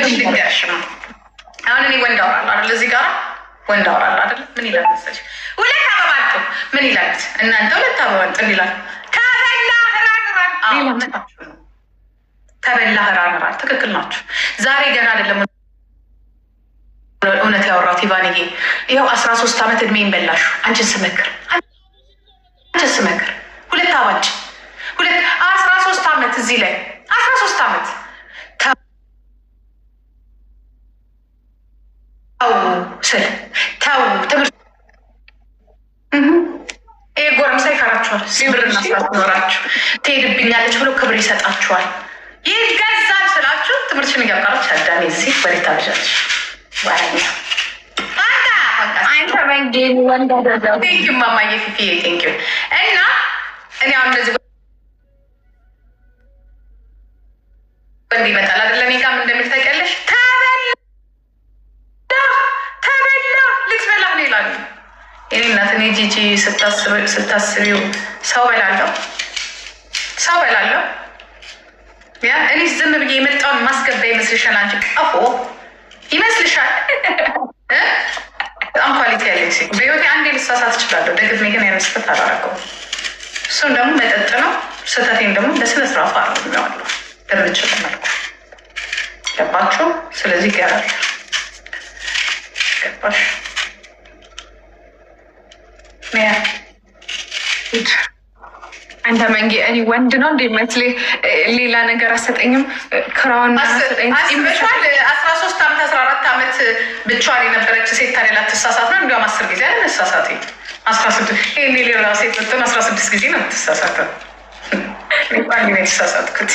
ልንገርሽማ አሁን እኔ ወንድ አወራለሁ አይደል? እዚህ ጋር ወንድ አወራለሁ አይደል? ምን ይላል መሰለሽ? ሁለት አበባ አጥቶ ምን ይላል? እናንተ ሁለት አበባ ጥል ይላል። ተበላህ ራራ ትክክል ናቸው። ዛሬ ገና አይደለም እውነት ያወራት ኢቫንዬ። ይኸው 13 ዓመት እድሜን በላሹ። አንቺን ስመክር ሁለት አባጭ 13 ዓመት እዚህ ላይ 13 ዓመት ተው ትምህርት ይሄ ጎረምሳ ይፈራችኋል። ብርና ስራት ኖራችሁ ትሄድብኛለች ብሎ ክብር ይሰጣችኋል። ይገዛል ስላችሁ ትምህርትሽን እያቃረች አዳሜ እዚህ ወሬ ታብዣለሽ። ቴንኪው ማማዬ ፊፊዬ ቴንኪው። እና እኔ አሁን እንደዚህ ወንድ ይመጣል አይደለ? እኔ ጋርም እንደሚል ታውቂያለሽ። ተበላ ልትበላ ነው ይላሉ። የኔ እናት እኔ ጂጂ ስታስቢው ሰው በላለሁ ያ እኔ ዝም ብዬ የመጣውን ማስገባ ይመስልሻል? አንቺ ቀፎ ይመስልሻል? በጣም ኳሊቲ ያለኝ ሴት በህይወቴ አንዴ ልሳሳት እችላለሁ። ደግሜ ግን ያነስፈት አላረገውም። እሱም ደግሞ መጠጥ ነው። ስህተቴን ደግሞ በስነስርዓቱ አርሜዋለሁ በምችል መልኩ። ገባችሁ? ስለዚህ ይገራል። ገባሽ? አንተ መንጌ እኔ ወንድ ነው እንደ መስሌ ሌላ ነገር አሰጠኝም። ክራውን 13 ዓመት 14 ዓመት ብቻዋን የነበረች ሴት ታዲያ ላትሳሳት ነው? እንዲያውም 10 ጊዜ አለ መሳሳት 16 ይሄ ሌላ ሴት ብትሆን 16 ጊዜ ነው የምትሳሳተው። ባንድ ነው የተሳሳትኩት።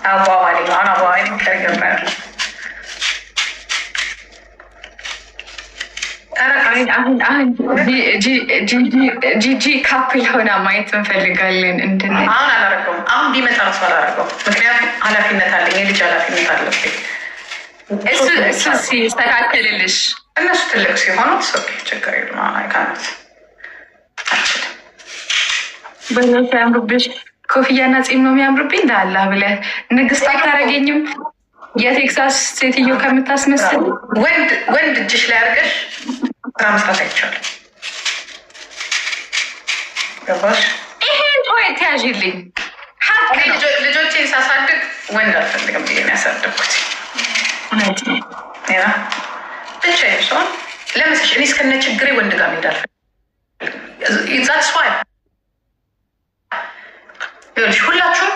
አባባሌ ነው አባባሌ ከገባል አሁን ጂጂ ካፕል ሆና ማየት እንፈልጋለን። አሁን አላረገውም። አሁን ቢመጣ ረሱ አላረገውም። ምክንያቱም ኃላፊነት አለኝ፣ የልጅ ኃላፊነት አለብኝ። እሱ ሲስተካከልልሽ እነሱ ትልቅ ሲሆኑ ችግር የለም። አይካነት በነሱ ያምሩብሽ። ኮፍያና ፂም ነው የሚያምርብኝ። እንዳላ ብለህ ንግስት አታረገኝም? የቴክሳስ ሴትዮ ከምታስመስል ወንድ እጅሽ ላይ አድርገሽ ስራ መስራት አይቻልም። ገባሽ? ይሄን ፖይንት ያዥልኝ። ልጆቼን ሳሳድግ ወንድ አልፈልግም ብዬ ነው ያሳደግኩት። ብቻ ሰሆን ለምስሽ እኔ እስከነ ችግሬ ወንድ ጋር መሄድ አልፈልግም። ዛትስ ዋይ ይኸውልሽ ሁላችሁም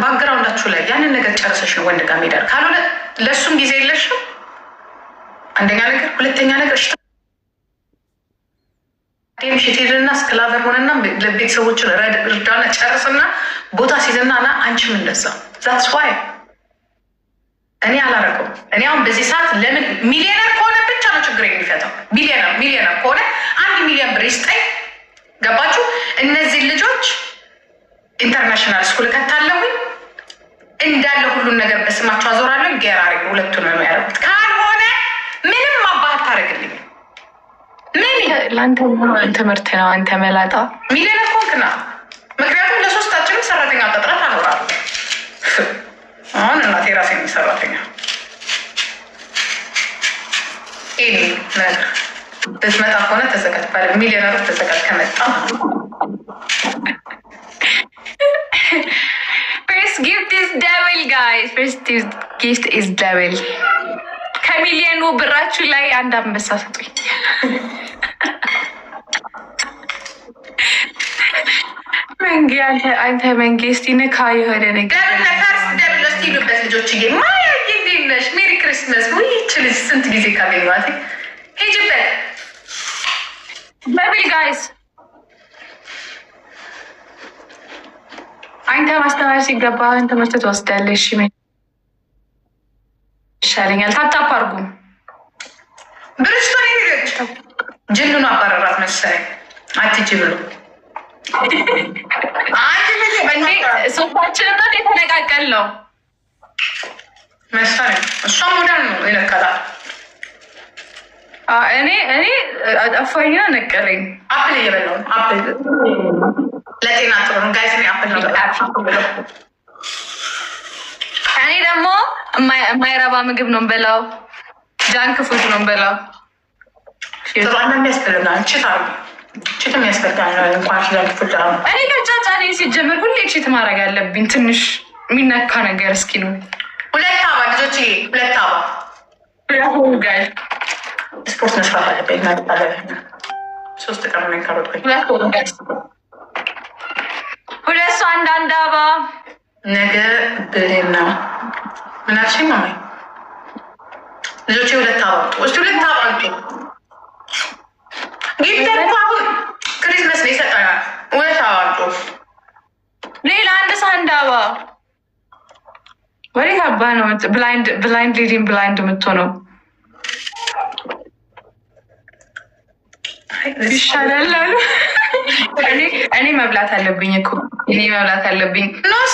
ባክግራውንዳችሁ ላይ ያንን ነገር ጨርሰሽ ነው ወንድ ጋር ሜዳል። ካልሆነ ለእሱም ጊዜ የለሽም። አንደኛ ነገር፣ ሁለተኛ ነገር ሽቴልና ስክላቨር ሆነና ለቤተሰቦችን እርዳና ጨርስና ቦታ ሲዘና ና አንቺም እንደዛ ዛትስ ዋይ እኔ አላረገውም። እኔ አሁን በዚህ ሰዓት ለምን ሚሊዮነር ከሆነ ብቻ ነው ችግር የሚፈታው። ሚሊዮነር ከሆነ 1 ሚሊዮን ብር ይስጠኝ። ገባችሁ? እነዚህ ልጆች ኢንተርናሽናል ስኩል ከታለሁኝ እንዳለ ሁሉን ነገር በስማቸው አዞራለሁ። ገራሪ ሁለቱ ነው የሚያደርጉት። ካልሆነ ምንም አባት ታደርግልኝ ምን ለአንተ ትምህርት ነው። አንተ መላጣ ሚሊዮነር ኮንክና ምክንያቱም ለሶስታችንም ሰራተኛ ቀጥረት አኖራለሁ። አሁን እናቴ ራሴ ሰራተኛ ይህ ነገር ብትመጣ ከሆነ ተዘጋጅ ባለ ሚሊዮነሮች ተዘጋጅ ከመጣ First gift is double, guys. First gift is double. ከሚሊዮኑ ብራችሁ ላይ አንድ አንበሳ ስጡኝ። መንጌ አንተ መንጌ እስቲ ነካ የሆነ ነገር ደብል እስቲ ሄዱበት ልጆችዬ። ማያ እንዴት ነሽ? ሜሪ ክሪስመስ። ውይ ይችል ስንት ጊዜ ካገኘኋት ሄጅበት በብል ጋይስ። አንተ ማስተማር ሲገባ ትምህርት ትወስዳለሽ። ይሻለኛል። ታፕታፕ አድርጉ። ብርስቶን ሄደች ጅኑን አባረራት መሰለኝ። አትጅ ብሎ ሶፋችን እና የተነቃቀል ነው መሰለኝ። እሷም ሞዳል ነው ይለካታል። እኔ አጠፋኝና ነቀለኝ። አፕል እየበላሁ ነው። አፕል ለጤና ጥሩ ነው ጋይስ። እኔ አፕል ነው። እኔ የማይረባ ምግብ ነው በላው። ጃንክ ፉድ ነው በላው። የሚያስፈልጋል ቺት የሚያስፈልጋል እንኳን ጃንክ ፉድ። እኔ ከጫጫ ነኝ ሲጀምር ሁሌ ቺት ማድረግ ያለብኝ ትንሽ የሚነካ ነገር እስኪ ነው። 2 አባ ልጆች 2 አባ ጋይ ስፖርት መስራት አለብኝ። ናጣለ 3 ቀን ነው ካሮትኩኝ 2 ሰው አንዳንድ አባ ነገ ብሌን ነው ምናልሽኝ ማማይ ልጆች 2 አባ ውስጥ 2 አባ አንቺ ጊፍተር አሁን ክሪስመስ ላይ ይሰጠናል። 2 አባ አንቺ ሌላ 1 ሳንድ አባ ወሬት አባ ነው። ብላይንድ ሊዲንግ ብላይንድ የምትሆነው ይሻላል አሉ። እኔ መብላት አለብኝ እኮ እኔ መብላት አለብኝ።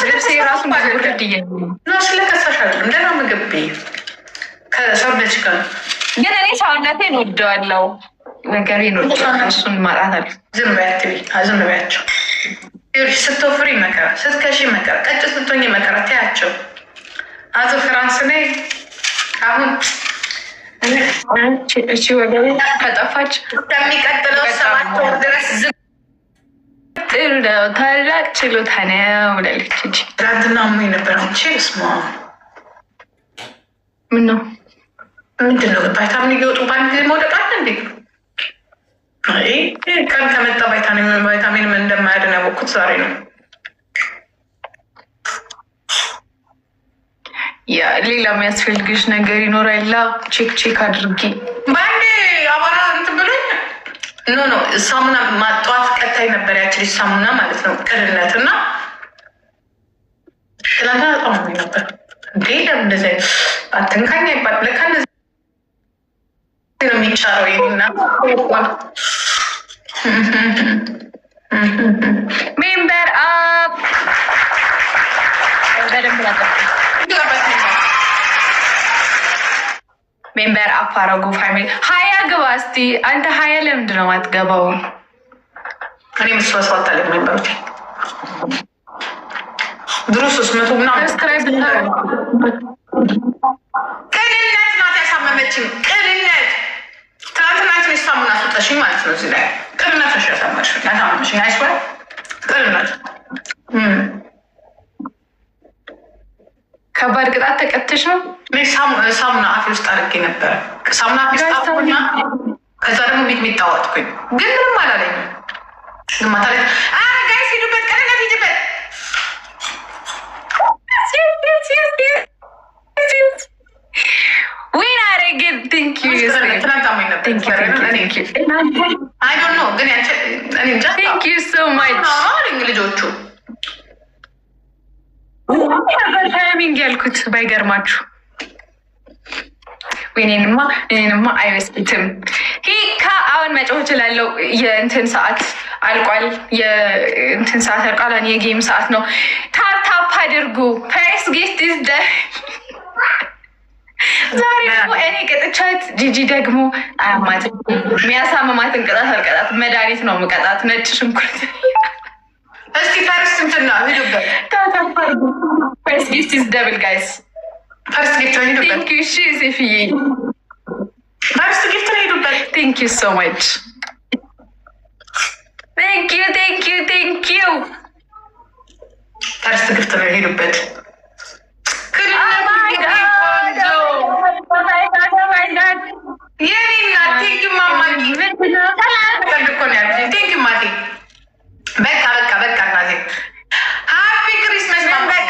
ልብሴ ራሱ ውርድ ስለከሳሽ አይደለም ደህና ምግብ ከሰውነች ጋር ግን እኔ ሰውነቴን ወደዋለው ነገሬን ወደዋለው። እሱን ማጣት አለ። ዝም በያቸው። ስትወፍሪ መከራ፣ ስትከሺ መከራ፣ ቀጭ ስትሆኝ መከራ። ተያቸው አቶ ፍራንስ ነይ አሁን እቺ ወገቤ ከጠፋች ከሚቀጥለው 7 ወር ድረስ ጥሩ ነው። ታላቅ ችሎታ ነው ብላለች እንጂ ትናንትና አሞኝ ነበር። ስማ ምን ነው ምንድን ነው ቫይታሚን እየወጡ በአንድ ጊዜ መውደቅ አለ እንዴ? ቀን ከመጣ ቫይታሚን ምን እንደማያድን ያወቅኩት ዛሬ ነው። ያ ሌላ የሚያስፈልግሽ ነገር ይኖራላ። ቼክ አድርጊ። በአንድ አባራ እንትን ብሎኝ ኖ ሳሙና ማጠዋት ቀጣይ ነበር ያችልሽ ሳሙና ማለት ነው። ቅንነት እና ትላንትና በጣም ነበር እንዴ ለምን እንደዚህ አትንካኝ ይባል ለካ እንደዚህ ነው የሚቻለው። ይሄና ሜምበር አፕ በደንብ ሜምበር አፕ አረጉ ፋሚሊ 20 ግባ እስቲ አንተ 20 ለምንድን ነው የማትገባው? እኔ መስዋዕት አለ ሜምበሮች ድሮ 300 ምናምን ሰብስክራይብ ቅንነት ናት ያሳመመችኝ። ቅንነት ትናንትና ትንሽ ሳሙና አስወጣሽኝ ማለት ነው። እዚህ ላይ ቅንነት ነሽ ያሳመመችኝ። አይስወ ቅንነት ከባድ ቅጣት ተቀጥሽ ነው። ሳሙና አፌ ውስጥ አድርጌ ነበረ። ሳሙና አፌ ውስጥ አድርጎና ከዛ ደግሞ ሚጥሚጣ ዋጥኩኝ። ግን ምንም አላለኝም። ግማታ ላይ ጋይስ ሂዱበት፣ ቅንነት ሂጅበት። ዊን አረግን ቴንክ ዩ ትናንት አሞኝ ነበር። አይ ዶንት ኖ ግን እኔ እንጃ ቴንክ ዩ ሶ ማች አለኝ ልጆቹ ታይሚንግ ያልኩት ባይገርማችሁ። እኔንማ አይመስልትም። ሂካ አሁን መጮህ እችላለሁ። የእንትን ሰዓት አልቋል። የጌም ሰዓት ነው። ታፕ አድርጉ። ፈርስት ጌስት ኢዝ ደ ዛሬ ደግሞ እኔ ቅጥቻት ጂጂ ደግሞ አያማት የሚያሳምማትን ቅጣት አልቀጣት። መድኃኒት ነው የምቀጣት። ነጭ ሽንኩርት እስኪ ፈርስት እንትና ሂዱበት። ፈርስት ጊፍት ኢዝ ደብል ጋይስ። ፈርስት ጊፍት ነው ሂዱበት። ቴንክ ዩ እሺ ሴፍዬ ፈርስት ጊፍት ነው ሂዱበት። ቴንክ ዩ ሶ ማች ቴንክ ዩ ፈርስት ጊፍት ነው ሂዱበት። የኔና ቴንክ ማማኝ ቴንክ ማቴ በቃ እናቴ ሃፒ ክሪስመስ በቃ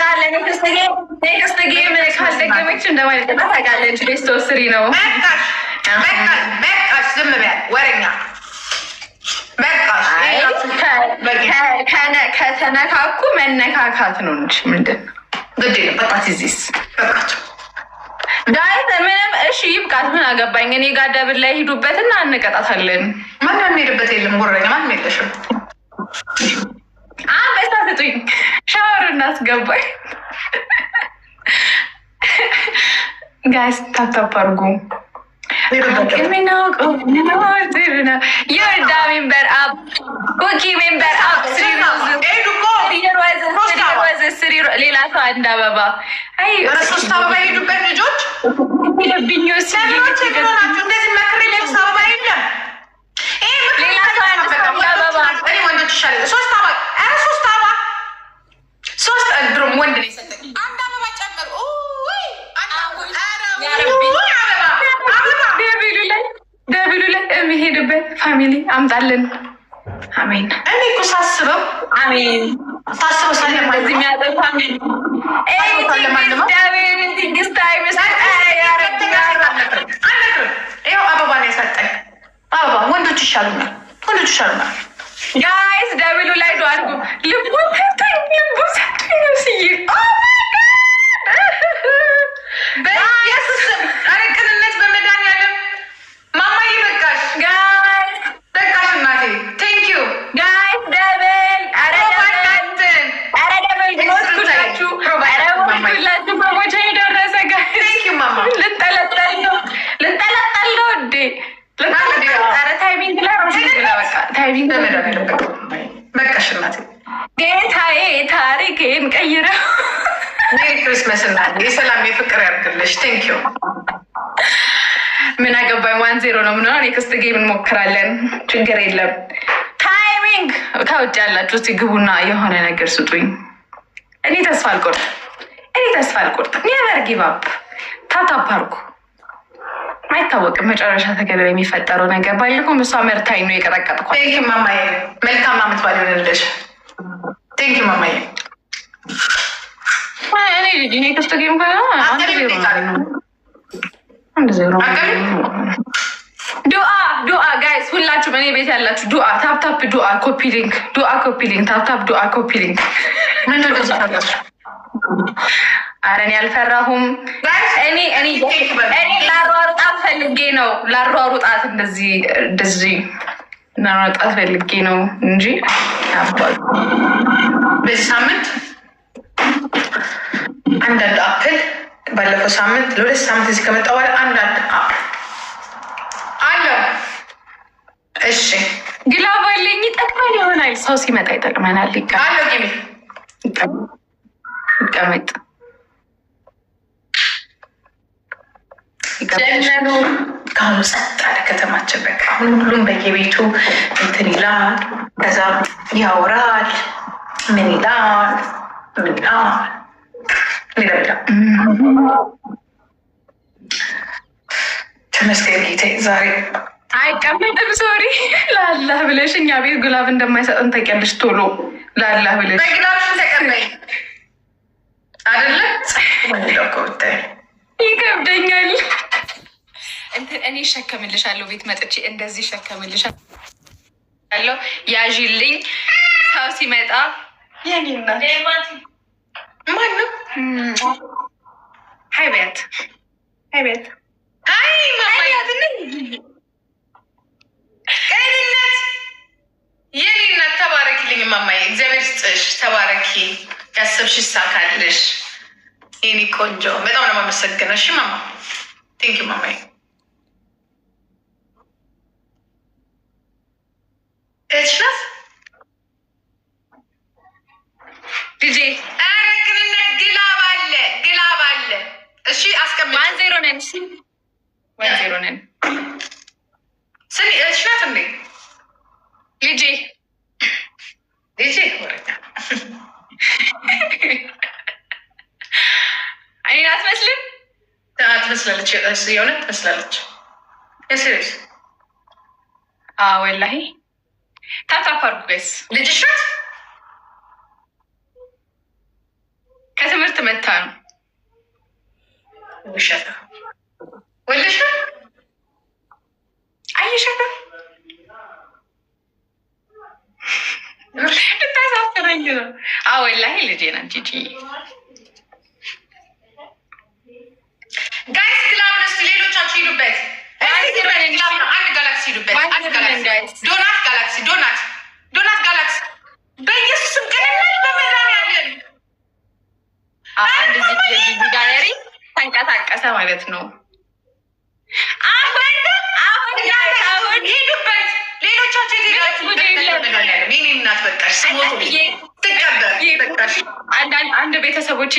ኔክስት ጌም ካልደገመች እንደማለት ታውቃለች። ቤስት ኦፍ 3 ነው። በቃሽ ዝም በያት ወሬኛ። ከተነካኩ መነካካት ነው እንጂ ምንድን ነው ግድ የለም። በቃት ዚስ በቃቸው ጋይስ ምንም እሺ ይብቃት። ምን አገባኝ እኔ ጋር ደብል ላይ ሂዱበትና እንቀጣታለን። ማንም የሚሄድበት የለም። ጎረኛ ማንም የለሽም። አንበሳ ስጡኝ፣ ሻወር እናስገባኝ። ጋይስ ታፕታፕ አድርጉ። member up. Cookie member up. ሌላ ሰው አንድ አበባ ሶስት አበባ የሄዱበት ልጆች ቢኞች እንደዚህ መክሬ ሶስት አበባ የለም። ሌላ ሰው አንድ አበባ ወንዶች ይሻላል። ሶስት አበባ ሶስት አበባ ሶስት ድሮም ወንድ ነው የሰጠኝ። አንድ አበባ ጨምር ደብሉ ላይ የሚሄድበት ፋሚሊ አምጣልን። አሜን። እኔ እኮ ሳስበው አሜን ሳስበው ስለዚህ የሚያጠ ፋሚሊ ይኸው አበባ ነው የሰጠኝ። አበባ ወንዶች ይሻሉናል፣ ወንዶች ይሻሉናል። ጋይስ ደብሉ ላይ ዶ አድርጉ። ልቡ ሰጠኝ፣ ልቡ ሰጠኝ ነው ስይ በኢየሱስ ኧረ ቅንነት በመድኃኒዓለም ማማዬ በቃሽ፣ በቃሽ እናቴ። ቴንክ ዩ ጋይስ ደብል ሞትኩላችሁ በቦቻ የደረሰ ጋይስ ልንጠለጠል ነው እንዴ? ኧረ ታይሚንግ ላይ ታይሚንግ በቃሽ እናቴ። ጌታዬ ታሪኬን ቀይረው። ሜሪ ክሪስመስ እና የሰላም የፍቅር ያድርግልሽ። ቴንክ ዩ። ምን አገባኝ። 1-0 ነው ምንሆ። ኔክስት ጌም እንሞክራለን። ችግር የለም። ታይሚንግ ከውጭ ያላችሁ እስኪ ግቡና የሆነ ነገር ስጡኝ። እኔ ተስፋ አልቆርጥም። ኔቨር ጊቭ አፕ። ታፕታፕ አድርጉ። አይታወቅም መጨረሻ ተገበ የሚፈጠረው ነገር። ባለፈው እሷ መርታኝ ነው የቀጠቀጥኳት። ቴንክ ዩ ማማዬ። መልካም አመት በዓል ይሆንልሽ። ቴንክ ዩ ማማዬ። እኔ ኔክስት ጌም ዱአ ጋይስ ሁላችሁም እኔ ቤት ያላችሁ ዱአ ታፕታፕ ዱአ ኮፒ ሊንክ ዱአ ኮፒ ሊንክ ታፕታፕ ዱአ ኮፒ ሊንክ። ኧረ እኔ አልፈራሁም። እኔ ላሯሩጣት ፈልጌ ነው እንደዚህ ላሯሩጣት ፈልጌ ነው እንጂ በዚህ ሳምንት አንዳንድ አፕል ባለፈው ሳምንት ለ2 ሳምንት እዚህ ከመጣ በኋላ አንዳንድ አለ። እሺ ግላብ አለኝ። ይጠቅማል ይሆናል። ሰው ሲመጣ ይጠቅመናል። አለ ጊሚ ይቀመጥ ጀነኑ ካሁኑ ጸጥ አለ ከተማችን። በቃ አሁን ሁሉም በየቤቱ እንትን ይላል፣ ከዛ ያወራል። ምን ይላል ተመስገን ጌታ። ዛሬ አይቀመጥም። ሶሪ ላላህ ብለሽ እኛ ቤት ጉላብ እንደማይሰጠን ታውቂያለሽ። ቶሎ ላላህ ብለሽ በግላብሽን ተቀበይ አይደለ? ይከብደኛል። እኔ እሸከምልሻለሁ። ቤት መጥቼ እንደዚህ እሸከምልሻለሁ። ያዥልኝ። ሰው ሲመጣ የኔና ማነው? ሀይ ቤት ቅንነት የኔ እናት ተባረኪልኝ ማማዬ። እግዚአብሔር ስጥሽ፣ ተባረኪ፣ ያሰብሽ ይሳካልሽ የኔ ቆንጆ። በጣም ነው የማመሰግነው። እሺ ማማ ቴንክ ዩ ማማዬ። እህትሽ ናት ልጄ። ኧረ ቅንነት ግላብ አለ። እሺ አስቀምጪ። 1-0 ነን። 1-0 ነን። ስሚ እህትሽ ናት እንዴ ልጄ? ወረኛ እኔን አትመስልም? ትመስላለች፣ የእውነት ትመስላለች። የሴሪየስ ወላሂ ታታፓርጉ ጋይስ። ልጅሽ ናት? ከትምህርት መታ ነው። ውሸታ ወልደሻ? አይሸታ ልታሳፍረኝ ነው። ወላሂ ልጄ ናት ጂጂ። ጋይስ ግላብ ነስ ሌሎቻችሁ ሂዱበት። አንድ ጋላክሲ ሂዱበት። ዶናት ጋላክሲ በኢየሱስም ቅንነት በመድኃኒዓለም አንድ ጂጂ ጋለሪ ተንቀሳቀሰ ማለት ነው። ሄዱበት ሌሎቻቸው ሄዳችሁ እናት በቃሽ ስሞቱ ትቀበር በቃሽ አንድ ቤተሰቦች